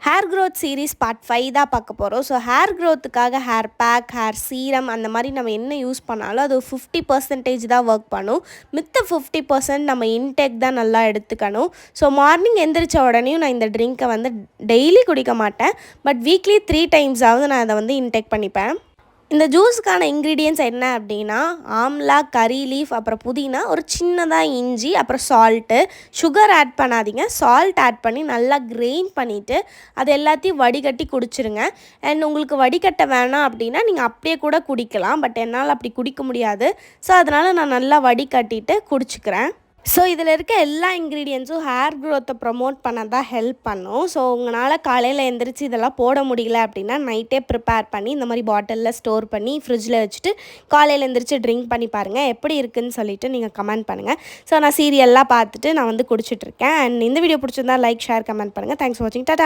Hair growth series part 5 தான் பார்க்க போகிறோம். ஸோ ஹேர் க்ரோத்துக்காக ஹேர் பேக், ஹேர் சீரம் அந்த மாதிரி நம்ம என்ன யூஸ் பண்ணாலும் அது 50% தான் ஒர்க் பண்ணும். மித்த 50% நம்ம இன்டேக் தான் நல்லா எடுத்துக்கணும். ஸோ மார்னிங் எந்திரிச்ச உடனேயும் நான் இந்த ட்ரிங்க்கை வந்து டெய்லி குடிக்க மாட்டேன். பட் வீக்லி 3 டைம்ஸாவது நான் அதை வந்து இன்டேக் பண்ணிப்பேன். இந்த ஜூஸுக்கான இன்க்ரீடியன்ட்ஸ் என்ன அப்படின்னா, ஆம்லா, கறி லீஃப், அப்புறம் புதினா, ஒரு சின்னதாக இஞ்சி, அப்புறம் சால்ட்டு. சுகர் ஆட் பண்ணாதீங்க, சால்ட் ஆட் பண்ணி நல்லா கிரைண்ட் பண்ணிவிட்டு அது எல்லாத்தையும் வடிகட்டி குடிச்சிருங்க. அண்ட் உங்களுக்கு வடிகட்ட வேணாம் அப்படின்னா நீங்கள் அப்படியே கூட குடிக்கலாம். பட் என்னால் அப்படி குடிக்க முடியாது. ஸோ அதனால் நான் நல்லா வடிகட்டிட்டு குடிச்சிக்கிறேன். ஸோ இதில் இருக்க எல்லா இன்க்ரீடியன்ஸும் ஹேர் க்ரோத்தை ப்ரமோட் பண்ண தான் ஹெல்ப் பண்ணும். ஸோ உங்களால் காலையில் எழுந்திரிச்சு இதெல்லாம் போட முடியல அப்படின்னா நைட்டே ப்ரிப்பேர் பண்ணி இந்த மாதிரி பாட்டிலில் ஸ்டோர் பண்ணி ஃப்ரிட்ஜில் வச்சுட்டு காலையில் எழுந்திரிச்சு ட்ரிங்க் பண்ணி பாருங்கள். எப்படி இருக்குதுன்னு சொல்லிவிட்டு நீங்கள் கமெண்ட் பண்ணுங்கள். ஸோ நான் சீரியல்லாம் பார்த்துட்டு நான் வந்து குடிச்சிட்ருக்கேன். அண்ட் இந்த வீடியோ பிடிச்சிருந்தா லைக், ஷேர், கமெண்ட் பண்ணுங்கள். தேங்க்ஸ் ஃபார் வாட்சிங். டாடா.